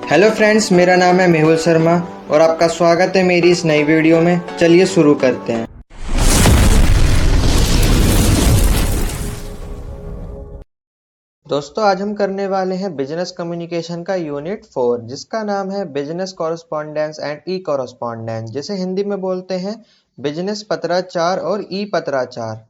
Hello friends, मेरा नाम है मेहुल शर्मा और आपका स्वागत है मेरी इस नई वीडियो में। चलिए शुरू करते हैं। दोस्तों, आज हम करने वाले हैं बिजनेस कम्युनिकेशन का यूनिट 4, जिसका नाम है business correspondence and E correspondence, जिसे हिंदी में बोलते हैं बिजनेस पत्राचार और ई पत्राचार।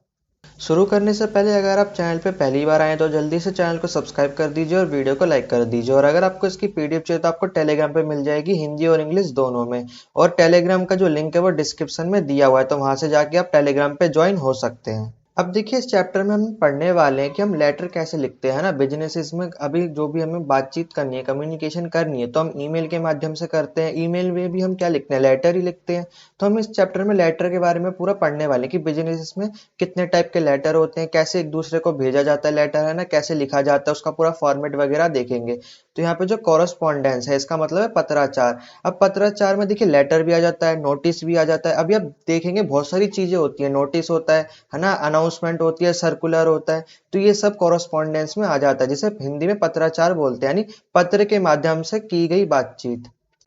शुरू करने से पहले अगर आप चैनल पे पहली बार आए तो जल्दी से चैनल को सब्सक्राइब कर दीजिए और वीडियो को लाइक कर दीजिए। और अगर आपको इसकी पीडीएफ चाहिए तो आपको टेलीग्राम पे मिल जाएगी, हिंदी और इंग्लिश दोनों में। और टेलीग्राम का जो लिंक है वो डिस्क्रिप्शन में दिया हुआ है, तो वहां से जाके आप टेलीग्राम पे ज्वाइन हो सकते हैं। अब देखिए, इस चैप्टर में हम पढ़ने वाले हैं कि हम लेटर कैसे लिखते हैं ना बिजनेसेस में। अभी जो भी हमें बातचीत करनी है, कम्युनिकेशन करनी है, तो हम ईमेल के माध्यम से करते हैं। ईमेल में भी हम क्या लिखते हैं, लेटर ही लिखते हैं। तो हम इस चैप्टर में लेटर के बारे में पूरा पढ़ने वाले हैं कि बिजनेसेस में कितने टाइप के लेटर होते हैं, कैसे एक दूसरे को भेजा जाता है लेटर, है ना, कैसे लिखा जाता है, उसका पूरा फॉर्मेट वगैरह देखेंगे। तो यहाँ पे जो कॉरेस्पॉन्डेंस है, इसका मतलब है पत्राचार। अब पत्राचार में देखिए लेटर भी आ जाता है, नोटिस भी आ जाता है। अभी आप देखेंगे बहुत सारी चीजें होती है, नोटिस होता है ना, अनाउंसमेंट होती है, सर्कुलर होता है। तो ये सब कॉरेस्पॉन्डेंस में आ जाता है, जिसे हिंदी में पत्राचार बोलते हैं, यानी पत्र के माध्यम से की गई बातचीत।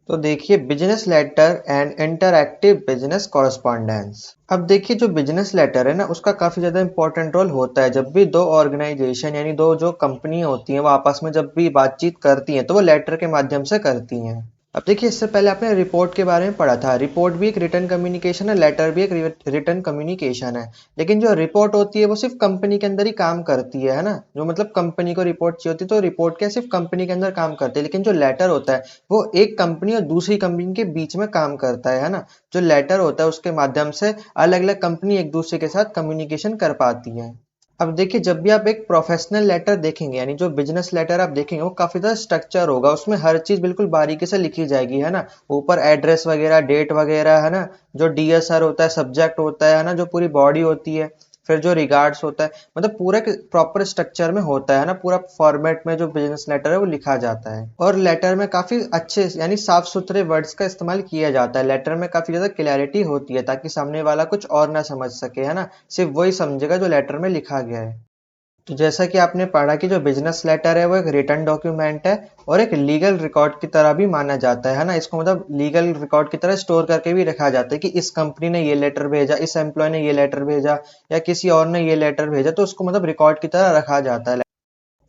तो देखिए, business letter and interactive business correspondence. अब देखिए, जो बिजनेस लेटर है ना, उसका काफी ज्यादा इंपॉर्टेंट रोल होता है। जब भी दो ऑर्गेनाइजेशन यानी दो जो कंपनी होती हैं वो आपस में जब भी बातचीत करती हैं तो वो लेटर के माध्यम से करती हैं। अब देखिए, इससे पहले आपने रिपोर्ट के बारे में पढ़ा था। रिपोर्ट भी एक रिटन कम्युनिकेशन है, लेटर भी एक रिटन कम्युनिकेशन है। लेकिन जो रिपोर्ट होती है वो सिर्फ कंपनी के अंदर ही काम करती है ना। जो मतलब कंपनी को रिपोर्ट चाहिए होती है तो रिपोर्ट क्या सिर्फ कंपनी के अंदर काम करती है। लेकिन जो लेटर होता है वो एक कंपनी और दूसरी कंपनी के बीच में काम करता है ना। जो लेटर होता है उसके माध्यम से अलग अलग कंपनी एक दूसरे के साथ कम्युनिकेशन कर पाती है। अब देखिए, जब भी आप एक प्रोफेशनल लेटर देखेंगे यानी जो बिजनेस लेटर आप देखेंगे वो काफी ज्यादा स्ट्रक्चर होगा, उसमें हर चीज बिल्कुल बारीकी से लिखी जाएगी, है ना। ऊपर एड्रेस वगैरह, डेट वगैरह, है ना। जो डीएसआर होता है, सब्जेक्ट होता है ना, जो पूरी बॉडी होती है। फिर जो रिगार्ड्स होता है, मतलब पूरा प्रॉपर स्ट्रक्चर में होता है ना, पूरा फॉर्मेट में जो बिजनेस लेटर है वो लिखा जाता है। और लेटर में काफी अच्छे यानी साफ सुथरे वर्ड्स का इस्तेमाल किया जाता है। लेटर में काफी ज्यादा क्लैरिटी होती है ताकि सामने वाला कुछ और ना समझ सके, है ना। सिर्फ वही समझेगा जो लेटर में लिखा गया है। तो जैसा कि आपने पढ़ा कि जो बिजनेस लेटर है वो एक रिटन डॉक्यूमेंट है और एक लीगल रिकॉर्ड की तरह भी माना जाता है ना। इसको मतलब लीगल रिकॉर्ड की तरह स्टोर करके भी रखा जाता है कि इस कंपनी ने ये लेटर भेजा, इस एम्प्लॉय ने ये लेटर भेजा या किसी और ने ये लेटर भेजा, तो उसको मतलब रिकॉर्ड की तरह रखा जाता है।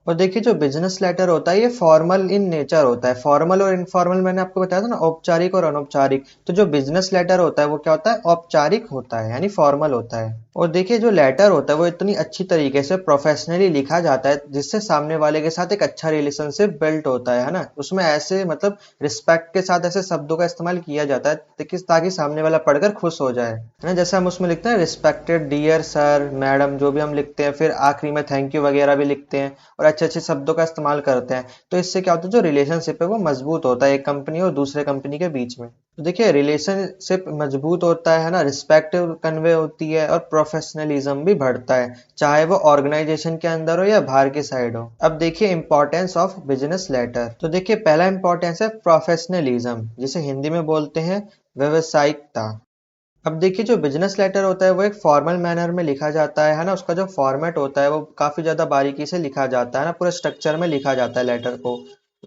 और देखिए, जो बिजनेस लेटर होता है ये फॉर्मल इन नेचर होता है। फॉर्मल और इनफॉर्मल मैंने आपको बताया था ना, औपचारिक और अनौपचारिक। तो जो बिजनेस लेटर होता है वो क्या होता है, औपचारिक होता है यानी फॉर्मल होता है। और देखिए, जो लेटर होता है वो इतनी अच्छी तरीके से प्रोफेशनली लिखा जाता है जिससे सामने वाले के साथ एक अच्छा रिलेशनशिप बिल्ट होता है ना। उसमें ऐसे मतलब रिस्पेक्ट के साथ ऐसे शब्दों का इस्तेमाल किया जाता है ताकि सामने वाला पढ़कर खुश हो जाए, है ना। जैसे हम उसमें लिखते हैं रिस्पेक्टेड डियर सर मैडम, जो भी हम लिखते हैं, फिर आखिरी में थैंक यू वगैरह भी लिखते हैं और अच्छे अच्छे शब्दों का इस्तेमाल करते हैं। तो इससे क्या होता है, जो रिलेशनशिप है वो मजबूत होता है एक कंपनी और दूसरे कंपनी के बीच में। तो देखिए, रिलेशनशिप मजबूत होता है ना, रिस्पेक्ट कन्वे होती है और प्रोफेशनलिज्म भी बढ़ता है, चाहे वो ऑर्गेनाइजेशन के अंदर हो या बाहर की साइड हो। अब देखिए, इंपॉर्टेंस ऑफ बिजनेस लेटर। तो देखिए, पहला इंपॉर्टेंस है प्रोफेशनलिज्म, जिसे हिंदी में बोलते हैं व्यवसायिकता। अब देखिए, जो बिजनेस लेटर होता है वो एक फॉर्मल मैनर में लिखा जाता है ना। उसका जो फॉर्मेट होता है वो काफी ज्यादा बारीकी से लिखा जाता है ना, पूरे स्ट्रक्चर में लिखा जाता है लेटर को।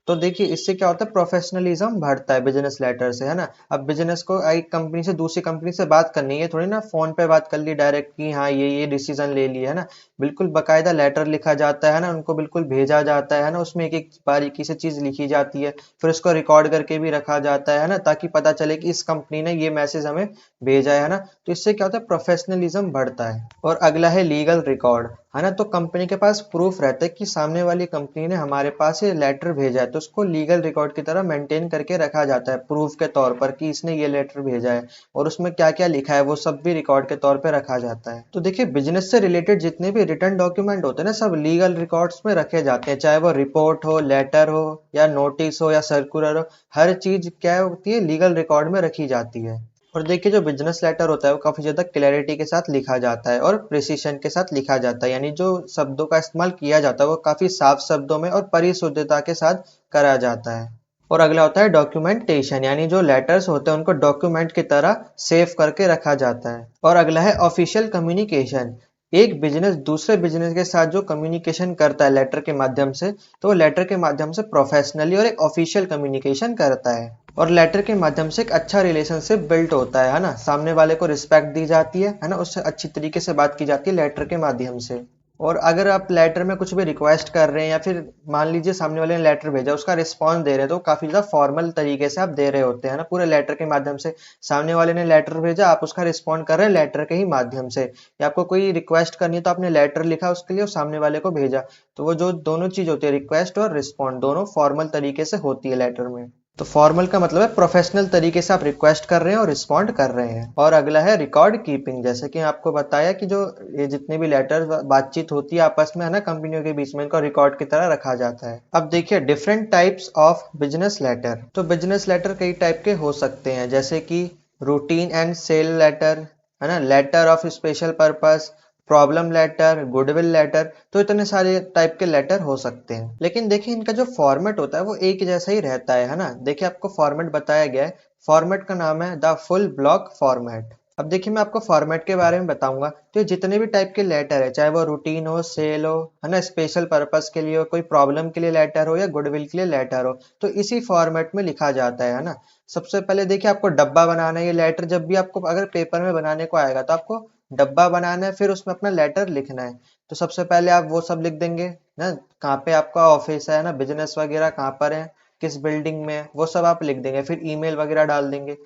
तो देखिए, इससे क्या होता है, प्रोफेशनलिज्म बढ़ता है बिजनेस लेटर से, है ना। अब बिजनेस को एक कंपनी से दूसरी कंपनी से बात करनी है, थोड़ी ना फोन पे बात कर ली डायरेक्ट कि हाँ ये डिसीजन ले लिया, है ना। बिल्कुल बकायदा लेटर लिखा जाता है ना, उनको बिल्कुल भेजा जाता है ना, उसमें एक एक बारीकी से चीज लिखी जाती है। फिर उसको रिकॉर्ड करके भी रखा जाता है ना, ताकि पता चले कि इस कंपनी ने ये मैसेज हमें भेजा है ना। तो इससे क्या होता है, प्रोफेशनलिज्म बढ़ता है। और अगला है लीगल रिकॉर्ड, है ना। तो कंपनी के पास प्रूफ रहता है कि सामने वाली कंपनी ने हमारे पास ये लेटर भेजा है, तो उसको लीगल रिकॉर्ड की तरह मेंटेन करके रखा जाता है प्रूफ के तौर पर कि इसने ये लेटर भेजा है। और उसमें क्या क्या लिखा है वो सब भी रिकॉर्ड के तौर पर रखा जाता है। तो देखिए, बिजनेस से रिलेटेड जितने भी रिटर्न डॉक्यूमेंट होते हैं ना, सब लीगल रिकॉर्ड्स में रखे जाते हैं, चाहे वो रिपोर्ट हो, लेटर हो या नोटिस हो या सर्कुलर हो। हर चीज क्या होती है, लीगल रिकॉर्ड में रखी जाती है। और देखिए, जो बिजनेस लेटर होता है वो काफी ज्यादा क्लैरिटी के साथ लिखा जाता है और प्रिसिशन के साथ लिखा जाता है, यानी जो शब्दों का इस्तेमाल किया जाता है वो काफी साफ शब्दों में और परिशुद्धता के साथ करा जाता है। और अगला होता है डॉक्यूमेंटेशन, यानी जो लेटर्स होते हैं उनको डॉक्यूमेंट की तरह सेव करके रखा जाता है। और अगला है ऑफिशियल कम्युनिकेशन, एक बिजनेस दूसरे बिजनेस के साथ जो कम्युनिकेशन करता है लेटर के माध्यम से, तो वो लेटर के माध्यम से प्रोफेशनली और एक ऑफिशियल कम्युनिकेशन करता है। और लेटर के माध्यम से एक अच्छा रिलेशनशिप बिल्ट होता है ना, सामने वाले को रिस्पेक्ट दी जाती है ना, उससे अच्छी तरीके से बात की जाती है लेटर के माध्यम से। और अगर आप लेटर में कुछ भी रिक्वेस्ट कर रहे हैं या फिर मान लीजिए सामने वाले ने लेटर भेजा, उसका रिस्पॉन्स दे रहे हैं, तो काफी ज्यादा फॉर्मल तरीके से आप दे रहे होते हैं ना, पूरे लेटर के माध्यम से। सामने वाले ने लेटर भेजा, आप उसका रिस्पॉन्ड कर रहे हैं लेटर के ही माध्यम से। या आपको कोई रिक्वेस्ट करनी है तो आपने लेटर लिखा उसके लिए और सामने वाले को भेजा। तो वो जो दोनों चीज होती है, रिक्वेस्ट और रिस्पॉन्ड, दोनों फॉर्मल तरीके से होती है लेटर में। तो फॉर्मल का मतलब है प्रोफेशनल तरीके से आप रिक्वेस्ट कर रहे हैं और रिस्पॉन्ड कर रहे हैं। और अगला है रिकॉर्ड कीपिंग। जैसे कि आपको बताया कि जो ये जितने भी लेटर बातचीत होती है आपस में है ना कंपनियों के बीच में, इनको रिकॉर्ड की तरह रखा जाता है। अब देखिए different types of business letter. तो बिजनेस लेटर कई टाइप के हो सकते हैं, जैसे कि रूटीन एंड सेल लेटर, है ना, letter of special purpose, problem letter, goodwill letter. तो इतने सारे टाइप के लेटर हो सकते हैं, लेकिन देखिए इनका जो फॉर्मेट होता है वो एक जैसा ही रहता है ना। देखिए आपको फॉर्मेट बताया गया है, फॉर्मेट का नाम है द फुल ब्लॉक फॉर्मेट। अब देखिए मैं आपको फॉर्मेट के बारे में बताऊंगा। तो ये जितने भी टाइप के लेटर है, चाहे वो रूटीन हो, सेल हो, है ना, स्पेशल पर्पस के लिए हो, कोई प्रॉब्लम के लिए लेटर हो या गुडविल के लिए लेटर हो, तो इसी फॉर्मेट में लिखा जाता है ना। सबसे पहले देखिए आपको डब्बा बनाना है। ये लेटर जब भी आपको अगर पेपर में बनाने को आएगा तो आपको डब्बा बनाना है, फिर उसमें अपना लेटर लिखना है। तो सबसे पहले आप वो सब लिख देंगे ना, कहाँ पे आपका ऑफिस है ना, बिजनेस वगैरह कहाँ पर है, किस बिल्डिंग में है, वो सब आप लिख देंगे। फिर ईमेल वगैरह डाल देंगे।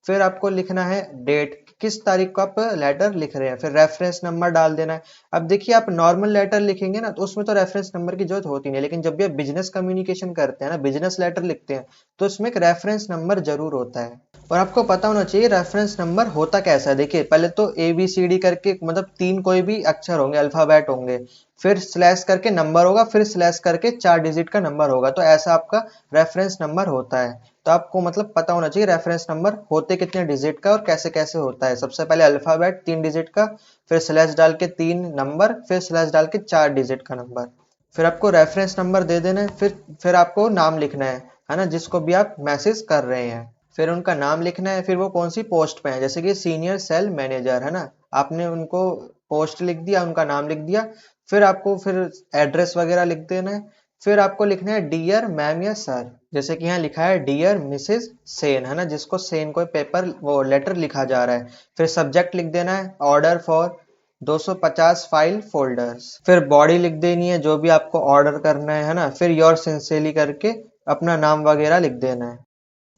फिर आपको लिखना है डेट, किस तारीख को आप लेटर लिख रहे हैं। फिर रेफरेंस नंबर डाल देना है। अब देखिए आप नॉर्मल लेटर लिखेंगे ना तो उसमें तो रेफरेंस नंबर की जरूरत होती नहीं, लेकिन जब भी आप बिजनेस कम्युनिकेशन करते हैं ना, बिजनेस लेटर लिखते हैं, तो उसमें एक रेफरेंस नंबर जरूर होता है। और आपको पता होना चाहिए रेफरेंस नंबर होता कैसा है। देखिए पहले तो ABCD करके मतलब तीन कोई भी अक्षर होंगे, अल्फाबेट होंगे, फिर स्लैश करके नंबर होगा, फिर स्लैश करके 4 डिजिट का नंबर होगा। तो ऐसा आपका रेफरेंस नंबर होता है। तो आपको मतलब पता होना चाहिए रेफरेंस नंबर होते कितने डिजिट का और कैसे कैसे होता है। सबसे पहले अल्फाबेट 3 डिजिट का, फिर स्लैश डाल के 3 नंबर, फिर स्लैश डाल के 4 डिजिट का नंबर। फिर आपको रेफरेंस नंबर दे देना है। फिर आपको नाम लिखना है ना, जिसको भी आप मैसेज कर रहे हैं। फिर उनका नाम लिखना है, फिर वो कौन सी पोस्ट पे है, जैसे कि सीनियर सेल मैनेजर है ना, आपने उनको पोस्ट लिख दिया, उनका नाम लिख दिया। फिर एड्रेस वगैरह लिख देना है। फिर आपको लिखना है डियर मैम या सर, जैसे कि यहाँ लिखा है डियर मिसेस सेन, है ना, जिसको सेन को पेपर वो लेटर लिखा जा रहा है। फिर सब्जेक्ट लिख देना है ऑर्डर फॉर 250 फाइल फोल्डर्स। फिर बॉडी लिख देनी है जो भी आपको ऑर्डर करना है ना। फिर योर सिंसियरली करके अपना नाम वगैरह लिख देना है।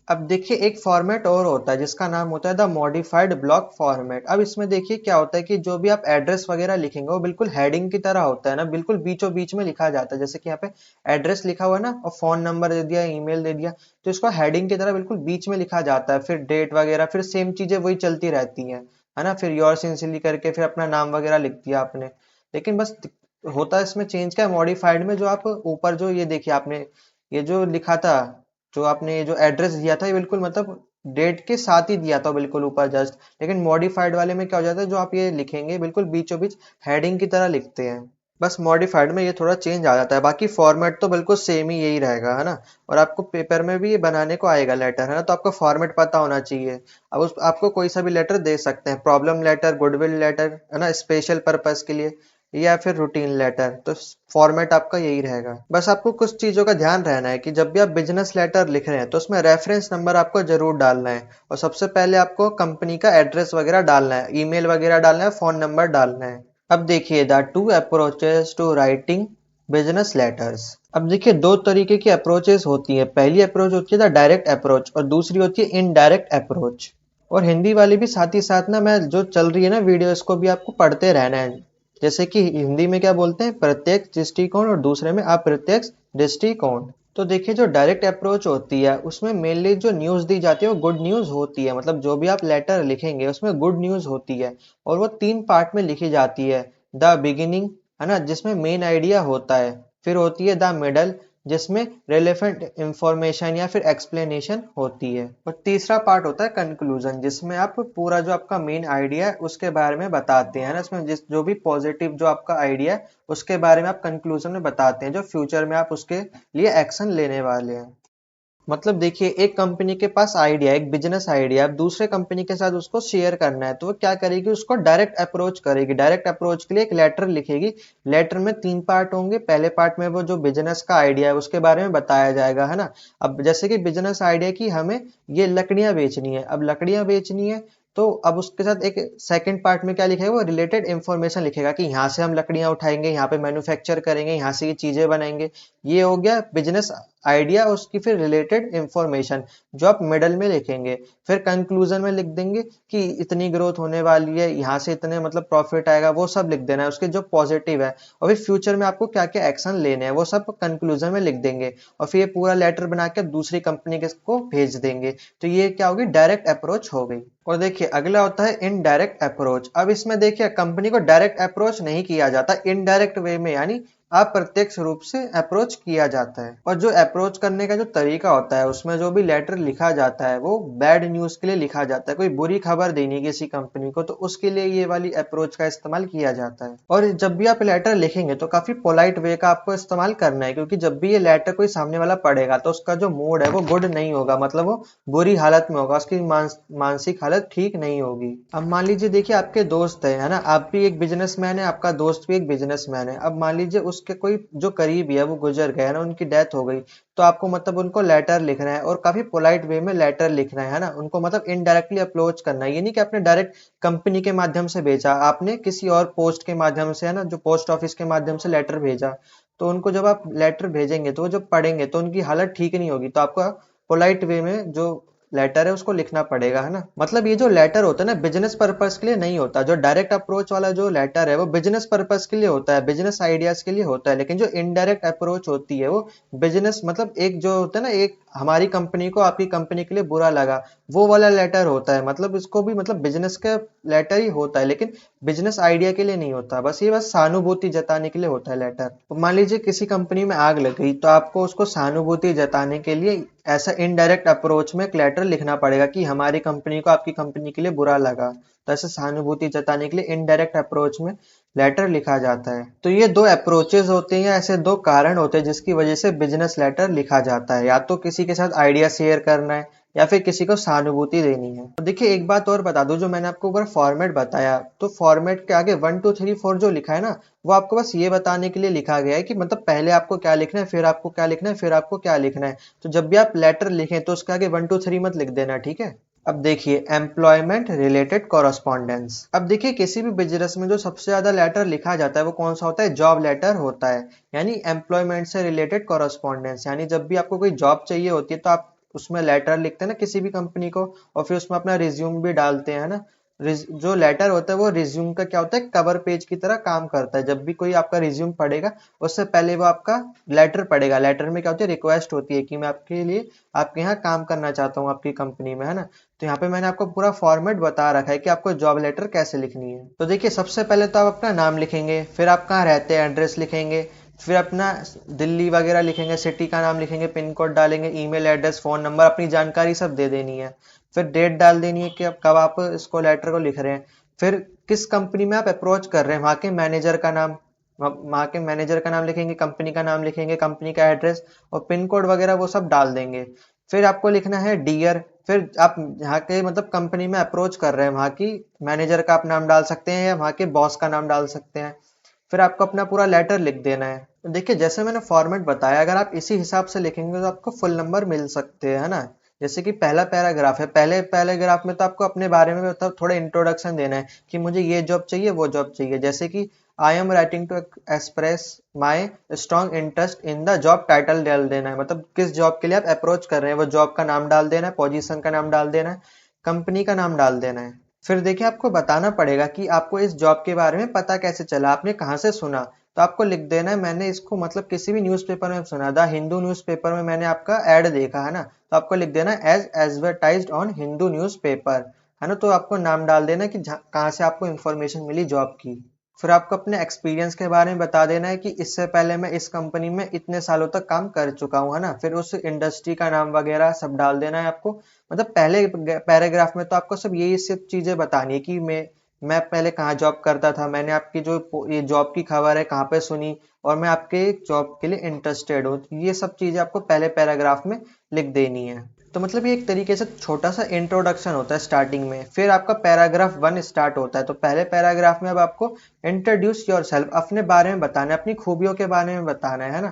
अब देखिए एक फॉर्मेट और होता है जिसका नाम होता है द मॉडिफाइड ब्लॉक फॉर्मेट। अब इसमें देखिए क्या होता है कि जो भी आप एड्रेस वगैरह लिखेंगे वो बिल्कुल हेडिंग की तरह होता है ना, बिल्कुल बीचों बीच में लिखा जाता है। जैसे कि यहाँ पे एड्रेस लिखा हुआ है ना, और फोन नंबर दे दिया, ईमेल दे दिया, तो इसको हेडिंग की तरह बिल्कुल बीच में लिखा जाता है। फिर डेट वगैरह, फिर सेम चीजें वही चलती रहती हैं, है ना। फिर योर सिंसियरली करके फिर अपना नाम वगैरह लिख दिया आपने। लेकिन बस होता है इसमें चेंज क्या है, मॉडिफाइड में जो आप ऊपर जो ये देखिए आपने ये जो लिखा था, जो आपने ये जो एड्रेस दिया था, ये बिल्कुल मतलब डेट के साथ ही दिया था बिल्कुल ऊपर जस्ट। लेकिन मॉडिफाइड वाले में क्या हो जाता है, जो आप ये लिखेंगे बिल्कुल बीचों बीच हेडिंग की तरह लिखते हैं। बस मॉडिफाइड में ये थोड़ा चेंज आ जाता है, बाकी फॉर्मेट तो बिल्कुल सेम ही यही रहेगा, है ना। और आपको पेपर में भी ये बनाने को आएगा लेटर, है ना, तो आपको फॉर्मेट पता होना चाहिए। अब उस आपको कोई सा भी लेटर दे सकते हैं, प्रॉब्लम लेटर, गुडविल लेटर, है ना, स्पेशल पर्पस के लिए, या फिर रूटीन लेटर। तो फॉर्मेट आपका यही रहेगा। बस आपको कुछ चीजों का ध्यान रहना है कि जब भी आप बिजनेस लेटर लिख रहे हैं तो उसमें रेफरेंस नंबर आपको जरूर डालना है। और सबसे पहले आपको कंपनी का एड्रेस वगैरह डालना है, ईमेल वगैरह डालना है, फोन नंबर डालना है। अब देखिए the two approaches to writing business letters. अब देखिए दो तरीके की अप्रोचेस होती है। पहली अप्रोच होती है द डायरेक्ट अप्रोच और दूसरी होती है इनडायरेक्ट अप्रोच। और हिंदी वाली भी साथ ही साथ ना, मैं जो चल रही है ना वीडियो, इसको भी आपको पढ़ते रहना है। जैसे कि हिंदी में क्या बोलते हैं, प्रत्यक्ष दृष्टिकोण, और दूसरे में अप्रत्यक्ष दृष्टिकोण। तो देखिए जो डायरेक्ट अप्रोच होती है उसमें मेनली जो न्यूज दी जाती है वो गुड न्यूज होती है। मतलब जो भी आप लेटर लिखेंगे उसमें गुड न्यूज होती है। और वो 3 पार्ट में लिखी जाती है। द बिगिनिंग, है ना, जिसमें मेन आइडिया होता है। फिर होती है द मिडल, जिसमें रेलेवेंट इंफॉर्मेशन या फिर एक्सप्लेनेशन होती है। और तीसरा पार्ट होता है कंक्लूजन, जिसमें आप पूरा जो आपका मेन आइडिया है उसके बारे में बताते हैं ना। इसमें जिस जो भी पॉजिटिव जो आपका आइडिया है उसके बारे में आप कंक्लूजन में बताते हैं, जो फ्यूचर में आप उसके लिए एक्शन लेने वाले हैं। मतलब देखिए, एक कंपनी के पास आइडिया, एक बिजनेस आइडिया, अब दूसरे कंपनी के साथ उसको शेयर करना है, तो वो क्या करेगी, उसको डायरेक्ट अप्रोच करेगी। डायरेक्ट अप्रोच के लिए एक लेटर लिखेगी। लेटर में 3 पार्ट होंगे। पहले पार्ट में वो जो बिजनेस का आइडिया है उसके बारे में बताया जाएगा, है ना। अब जैसे कि बिजनेस आइडिया की हमें ये लकड़ियां बेचनी है, अब लकड़ियां बेचनी है, तो अब उसके साथ एक सेकंड पार्ट में क्या लिखेगा, वो रिलेटेड इंफॉर्मेशन लिखेगा कि यहाँ से हम लकड़ियां उठाएंगे, यहाँ पे मैन्युफैक्चर करेंगे, यहाँ से ये चीजें बनाएंगे। ये हो गया बिजनेस आइडिया, उसकी फिर रिलेटेड इंफॉर्मेशन जो आप मिडल में लिखेंगे। फिर कंक्लूजन में लिख देंगे कि इतनी ग्रोथ होने वाली है, यहाँ से इतने मतलब प्रॉफिट आएगा, वो सब लिख देना है उसके जो पॉजिटिव है। और फिर फ्यूचर में आपको क्या क्या एक्शन लेने हैं वो सब कंक्लूजन में लिख देंगे। और फिर ये पूरा लेटर बना के दूसरी कंपनी के को भेज देंगे। तो ये क्या होगी, डायरेक्ट अप्रोच हो गई। और देखिए अगला होता है इनडायरेक्ट अप्रोच। अब इसमें देखिए कंपनी को डायरेक्ट अप्रोच नहीं किया जाता, इनडायरेक्ट वे में यानी अप्रत्यक्ष रूप से अप्रोच किया जाता है। और जो अप्रोच करने का जो तरीका होता है, उसमें जो भी लेटर लिखा जाता है वो बैड न्यूज के लिए लिखा जाता है। कोई बुरी खबर देनी किसी कंपनी को, तो उसके लिए ये वाली अप्रोच का इस्तेमाल किया जाता है। और जब भी आप लेटर लिखेंगे तो काफी पोलाइट वे का आपको इस्तेमाल करना है, क्योंकि जब भी ये लेटर कोई सामने वाला पढ़ेगा तो उसका जो मूड है वो गुड नहीं होगा, मतलब वो बुरी हालत में होगा, उसकी मानसिक हालत ठीक नहीं होगी। अब मान लीजिए, देखिए आपके दोस्त है ना, आप भी एक बिजनेसमैन है, आपका दोस्त भी एक बिजनेसमैन है। अब मान लीजिए उसके कोई जो करीबी है वो गुजर गया ना, उनकी डेथ हो गई, तो आपको मतलब उनको लेटर लिखना है, और काफी पोलाइट वे में लेटर लिखना है ना। उनको मतलब इनडायरेक्टली अप्रोच करना है, ये नहीं कि आपने डायरेक्ट कंपनी के माध्यम से भेजा, आपने किसी और पोस्ट के माध्यम से, है ना, जो पोस्ट ऑफिस के माध्यम से लेटर भेजा। तो उनको जब आप लेटर भेजेंगे तो वो जब पढ़ेंगे तो उनकी हालत ठीक नहीं होगी, तो आपको पोलाइट वे में जो लेटर है उसको लिखना पड़ेगा, है ना। मतलब ये जो लेटर होता है ना, बिजनेस पर्पस के लिए नहीं होता। जो डायरेक्ट अप्रोच वाला जो लेटर है वो बिजनेस पर्पस के लिए होता है, बिजनेस आइडियाज के लिए होता है। लेकिन जो इनडायरेक्ट अप्रोच होती है वो बिजनेस, मतलब एक जो होता है ना, एक हमारी कंपनी को आपकी कंपनी के लिए बुरा लगा, वो वाला लेटर होता है। मतलब इसको भी मतलब बिजनेस का लेटर ही होता है, लेकिन बिजनेस आइडिया के लिए नहीं होता। बस ये बस सहानुभूति जताने के लिए होता है लेटर। तो मान लीजिए किसी कंपनी में आग लग गई, तो आपको उसको सहानुभूति जताने के लिए ऐसा इनडायरेक्ट अप्रोच में एक लेटर लिखना पड़ेगा कि हमारी कंपनी को आपकी कंपनी के लिए बुरा लगा। तो ऐसे सहानुभूति जताने के लिए इनडायरेक्ट अप्रोच में लेटर लिखा जाता है। तो ये दो अप्रोचेज होते हैं, ऐसे दो कारण होते हैं जिसकी वजह से बिजनेस लेटर लिखा जाता है। या तो किसी के साथ आइडिया शेयर करना है, या फिर किसी को सहानुभूति देनी है। तो देखिए एक बात और बता दूं, जो मैंने आपको ऊपर फॉर्मेट बताया, तो फॉर्मेट के आगे 1 2 3 4 जो लिखा है ना, वो आपको बस ये बताने के लिए लिखा गया है कि मतलब पहले आपको क्या लिखना है, फिर आपको क्या लिखना है, फिर आपको क्या लिखना है। तो जब भी आप लेटर लिखें तो उसके आगे 1 2 3 मत लिख देना, ठीक है। अब देखिए एम्प्लॉयमेंट रिलेटेड कॉरस्पॉन्डेंस। अब देखिए किसी भी बिजनेस में जो सबसे ज्यादा लेटर लिखा जाता है वो कौन सा होता है, जॉब लेटर होता है। यानी एम्प्लॉयमेंट से रिलेटेड कॉरस्पॉन्डेंस, यानी जब भी आपको कोई जॉब चाहिए होती है तो आप उसमें लेटर लिखते हैं ना किसी भी कंपनी को, और फिर उसमें अपना रिज्यूम भी डालते हैं ना। जो लेटर होता है वो रिज्यूम का क्या होता है, कवर पेज की तरह काम करता है। जब भी कोई आपका रिज्यूम पढ़ेगा उससे पहले वो आपका लेटर पढ़ेगा। लेटर में क्या होती है, रिक्वेस्ट होती है कि मैं आपके लिए आपके यहाँ काम करना चाहता हूँ आपकी कंपनी में, है ना। तो यहाँ पे मैंने आपको पूरा फॉर्मेट बता रखा है कि आपको जॉब लेटर कैसे लिखनी है। तो देखिए सबसे पहले तो आप अपना नाम लिखेंगे, फिर आप कहाँ रहते हैं एड्रेस लिखेंगे, फिर अपना दिल्ली वगैरह लिखेंगे, सिटी का नाम लिखेंगे, पिन कोड डालेंगे, ईमेल एड्रेस, फोन नंबर, अपनी जानकारी सब दे देनी है। फिर डेट डाल देनी है कि अब कब आप इसको लेटर को लिख रहे हैं। फिर किस कंपनी में आप अप्रोच कर रहे हैं, वहाँ के मैनेजर का नाम, वहाँ के मैनेजर का नाम लिखेंगे, कंपनी का नाम लिखेंगे, कंपनी का एड्रेस और पिन कोड वगैरह वो सब डाल देंगे। फिर आपको लिखना है डियर। फिर आप यहाँ के मतलब कंपनी में अप्रोच कर रहे हैं, वहाँ की मैनेजर का आप नाम डाल सकते हैं या वहाँ के बॉस का नाम डाल सकते हैं। फिर आपको अपना पूरा लेटर लिख देना है। तो देखिए जैसे मैंने फॉर्मेट बताया, अगर आप इसी हिसाब से लिखेंगे तो आपको फुल नंबर मिल सकते हैं, है ना। जैसे कि पहला पैराग्राफ है, पहले पैराग्राफ में तो आपको अपने बारे में मतलब थोड़ा इंट्रोडक्शन देना है कि मुझे ये जॉब चाहिए, वो जॉब चाहिए। जैसे कि I am writing to express my strong interest in the job, title डाल देना है, मतलब किस जॉब के लिए आप अप्रोच कर रहे हैं वो जॉब का नाम डाल देना है, पोजीशन का नाम डाल देना है, कंपनी का नाम डाल देना है। फिर देखिए आपको बताना पड़ेगा कि आपको इस जॉब के बारे में पता कैसे चला, आपने कहाँ से सुना। तो आपको लिख देना है मैंने इसको मतलब किसी भी न्यूज़पेपर में सुना, द हिंदू न्यूज़पेपर में मैंने आपका ऐड देखा, है ना। तो आपको लिख देना है as advertised on Hindu newspaper, है ना। तो आपको नाम डाल देना कि कहाँ से आपको इन्फॉर्मेशन मिली जॉब की। फिर आपको अपने एक्सपीरियंस के बारे में बता देना है कि इससे पहले मैं इस कंपनी में इतने सालों तक काम कर चुका हूँ, है ना। फिर उस इंडस्ट्री का नाम वगैरह सब डाल देना है आपको। मतलब पहले पैराग्राफ में तो आपको सब यही सब चीजें बतानी है कि मैं पहले कहाँ जॉब करता था, मैंने आपकी जो ये जॉब की खबर है कहाँ पे सुनी, और मैं आपके जॉब के लिए इंटरेस्टेड हूँ। ये सब चीजें आपको पहले पैराग्राफ में लिख देनी है। तो मतलब ये एक तरीके से छोटा सा इंट्रोडक्शन होता है स्टार्टिंग में। फिर आपका पैराग्राफ 1 स्टार्ट होता है। तो पहले पैराग्राफ में अब आपको इंट्रोड्यूस योरसेल्फ, अपने बारे में बताना है, अपनी खूबियों के बारे में बताना है ना।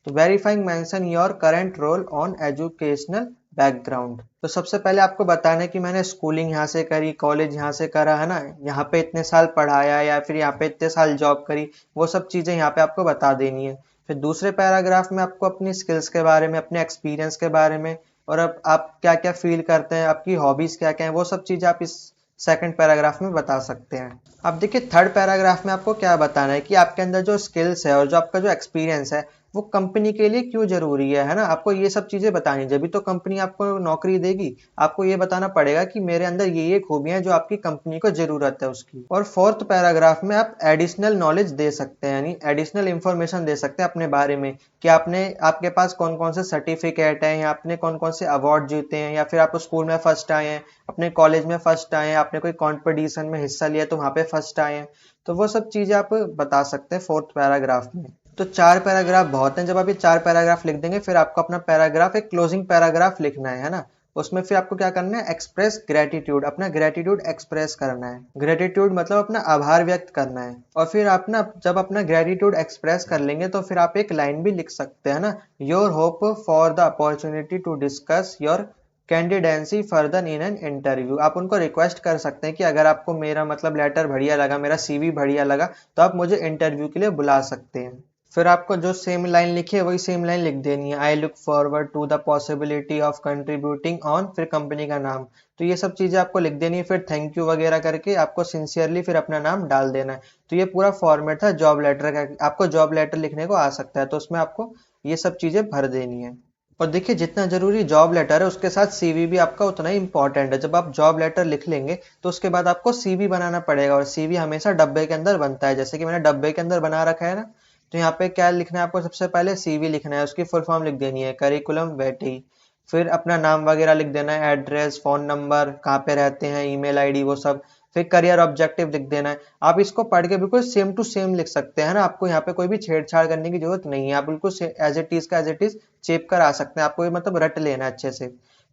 तो verifying mention your current roll on educational background. तो सबसे पहले आपको बताना है कि मैंने स्कूलिंग यहाँ से करी, कॉलेज यहाँ से करा है ना, यहाँ पे इतने साल पढ़ाया या फिर यहाँ पे इतने साल जॉब करी, वो सब चीज़ें यहाँ पे आपको बता देनी है। फिर दूसरे पैराग्राफ में आपको अपनी स्किल्स के बारे में, अपने एक्सपीरियंस के बारे में, और अब आप क्या क्या फील करते हैं, आपकी हॉबीज क्या क्या हैं, वो सब चीज़ें आप इस सेकंड पैराग्राफ में बता सकते हैं। अब देखिए थर्ड पैराग्राफ में आपको क्या बताना है कि आपके अंदर जो स्किल्स है और जो आपका जो एक्सपीरियंस है वो कंपनी के लिए क्यों जरूरी है ना। आपको ये सब चीजें बतानी, जब भी तो कंपनी आपको नौकरी देगी। आपको ये बताना पड़ेगा कि मेरे अंदर ये खूबियां हैं जो आपकी कंपनी को जरूरत है उसकी। और फोर्थ पैराग्राफ में आप एडिशनल नॉलेज दे सकते हैं, यानी एडिशनल इंफॉर्मेशन दे सकते हैं अपने बारे में कि आपके पास कौन कौन से सर्टिफिकेट हैं, या आपने कौन कौन से अवार्ड जीते हैं, या फिर आप स्कूल में फर्स्ट आए हैं, अपने कॉलेज में फर्स्ट आए हैं, आपने कोई कॉम्पिटिशन में हिस्सा लिया तो वहां पे फर्स्ट आए हैं। तो वो सब चीजें आप बता सकते हैं फोर्थ पैराग्राफ में। तो 4 पैराग्राफ बहुत हैं। जब आप ये 4 पैराग्राफ लिख देंगे फिर आपको अपना पैराग्राफ, एक क्लोजिंग पैराग्राफ लिखना है ना। उसमें फिर आपको क्या करना है, एक्सप्रेस ग्रेटिट्यूड, अपना ग्रेटिट्यूड एक्सप्रेस करना है। ग्रेटिट्यूड मतलब अपना आभार व्यक्त करना है। और फिर आप ना जब अपना ग्रेटिट्यूड एक्सप्रेस कर लेंगे तो फिर आप एक लाइन भी लिख सकते हैं ना, your hope for the opportunity to discuss your candidacy further in an interview. आप उनको रिक्वेस्ट कर सकते हैं कि अगर आपको मेरा मतलब लेटर बढ़िया लगा, मेरा सीवी बढ़िया लगा, तो आप मुझे इंटरव्यू के लिए बुला सकते हैं। फिर आपको जो सेम लाइन लिखी है वही सेम लाइन लिख देनी है, I look forward to the possibility of contributing on, फिर कंपनी का नाम। तो ये सब चीज़ें आपको लिख देनी है। फिर थैंक यू वगैरह करके आपको सिंसियरली फिर अपना नाम डाल देना है। तो ये पूरा फॉर्मेट था जॉब लेटर का। आपको जॉब लेटर लिखने को आ सकता है तो उसमें आपको ये सब चीज़ें भर देनी है। और देखिए जितना जरूरी जॉब लेटर है उसके साथ सीवी भी आपका उतना ही इंपॉर्टेंट है। जब आप जॉब लेटर लिख लेंगे तो उसके बाद आपको सीवी बनाना पड़ेगा, और सीवी हमेशा डब्बे के अंदर बनता है, जैसे कि मैंने डब्बे के अंदर बना रखा है ना। तो यहाँ पे क्या लिखना है आपको, सबसे पहले सीवी लिखना है, उसकी फुल फॉर्म लिख देनी है, करिकुलम वेटी। फिर अपना नाम वगैरह लिख देना है, एड्रेस, फोन नंबर, कहाँ पे रहते हैं, ईमेल आईडी, वो सब। फिर करियर ऑब्जेक्टिव लिख देना है। आप इसको पढ़ के बिल्कुल सेम टू सेम लिख सकते हैं ना, आपको यहाँ पे कोई भी छेड़छाड़ करने की जरूरत नहीं है। आप बिल्कुल एज इट इज का एज इट इज चेप कर आ सकते हैं, आपको ये मतलब रट लेना है अच्छे से।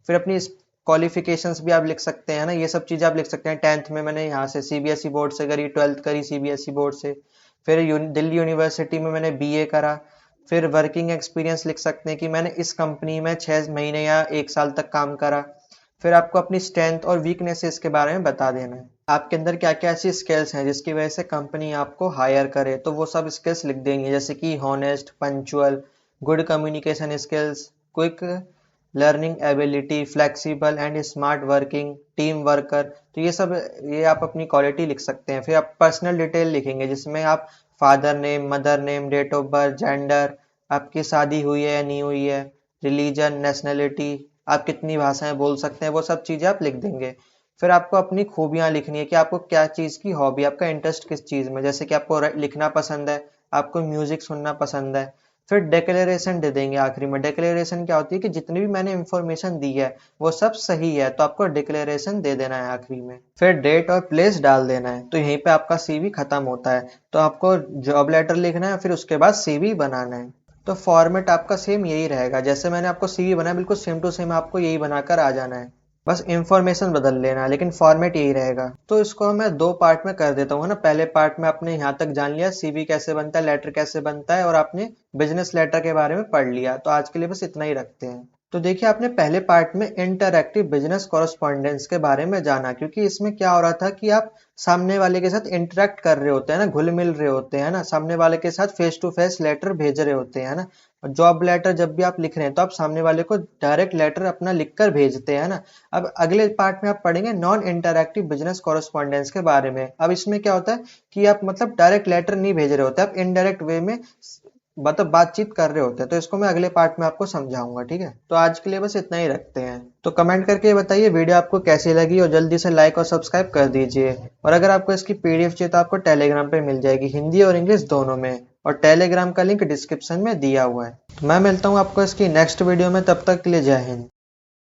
फिर अपनी क्वालिफिकेशंस भी आप लिख सकते हैं ना, ये सब चीज़ आप लिख सकते हैं। 10th में मैंने यहाँ से सीबीएसई बोर्ड से करी, 12th करी सीबीएसई बोर्ड से। फिर दिल्ली यूनिवर्सिटी में मैंने बीए करा। फिर वर्किंग एक्सपीरियंस लिख सकते हैं कि मैंने इस कंपनी में 6 महीने या 1 साल तक काम करा। फिर आपको अपनी स्ट्रेंथ और वीकनेसेस के बारे में बता देना है, आपके अंदर क्या क्या ऐसी स्किल्स हैं जिसकी वजह से कंपनी आपको हायर करे, तो वो सब स्किल्स लिख देंगे, जैसे कि honest, punctual, good communication skills, quick learning ability, flexible and smart working, team worker. तो ये आप अपनी क्वालिटी लिख सकते हैं। फिर आप पर्सनल डिटेल लिखेंगे जिसमें आप father name, mother name, date of birth, gender, आपकी शादी हुई है या नहीं हुई है, रिलीजन, नेशनलिटी, आप कितनी भाषाएं बोल सकते हैं, वो सब चीज़ें आप लिख देंगे। फिर आपको अपनी खूबियां लिखनी है कि आपको क्या चीज़ की हॉबी, आपका इंटरेस्ट किस चीज़ में, जैसे कि आपको लिखना पसंद है, आपको म्यूजिक सुनना पसंद है। फिर डिक्लेरेशन दे देंगे आखिरी में। डिक्लेरेशन क्या होती है कि जितनी भी मैंने इंफॉर्मेशन दी है वो सब सही है, तो आपको डिक्लेरेशन दे देना है आखिरी में। फिर डेट और प्लेस डाल देना है। तो यहीं पे आपका सीवी खत्म होता है। तो आपको जॉब लेटर लिखना है, फिर उसके बाद सीवी बनाना है। तो फॉर्मेट आपका सेम यही रहेगा, जैसे मैंने आपको सीवी बनाया बिल्कुल सेम टू सेम आपको यही बनाकर आ जाना है, बस इंफॉर्मेशन बदल लेना है, लेकिन फॉर्मेट यही रहेगा। तो इसको मैं 2 पार्ट में कर देता हूँ ना। पहले पार्ट में आपने यहाँ तक जान लिया सीवी कैसे बनता है, लेटर कैसे बनता है, और आपने बिजनेस लेटर के बारे में पढ़ लिया। तो आज के लिए बस इतना ही रखते हैं। तो देखिए आपने पहले पार्ट में इंटरैक्टिव बिजनेस कॉरेस्पॉन्डेंस के बारे में जाना, क्योंकि इसमें क्या हो रहा था कि आप सामने वाले के साथ इंटरेक्ट कर रहे होते हैं ना, घुल मिल रहे होते हैं ना, सामने वाले के साथ फेस टू फेस लेटर भेज रहे होते हैं ना। जॉब लेटर जब भी आप लिख रहे हैं तो आप सामने वाले को डायरेक्ट लेटर अपना लिखकर भेजते हैं ना। अब अगले पार्ट में आप पढ़ेंगे नॉन इंटरैक्टिव बिजनेस कॉरेस्पॉन्डेंस के बारे में। अब इसमें क्या होता है कि आप मतलब डायरेक्ट लेटर नहीं भेज रहे होते, आप इनडायरेक्ट वे में मतलब बातचीत कर रहे होते हैं। तो इसको मैं अगले पार्ट में आपको समझाऊंगा, ठीक है। तो आज के लिए बस इतना ही रखते हैं। तो कमेंट करके बताइए वीडियो आपको कैसी लगी, और जल्दी से लाइक और सब्सक्राइब कर दीजिए। और अगर आपको इसकी पीडीएफ चाहिए तो आपको टेलीग्राम पे मिल जाएगी, हिंदी और इंग्लिश दोनों में, और टेलीग्राम का लिंक डिस्क्रिप्शन में दिया हुआ है। तो मैं मिलता हूँ आपको इसकी नेक्स्ट वीडियो में, तब तक के लिए जय हिंद।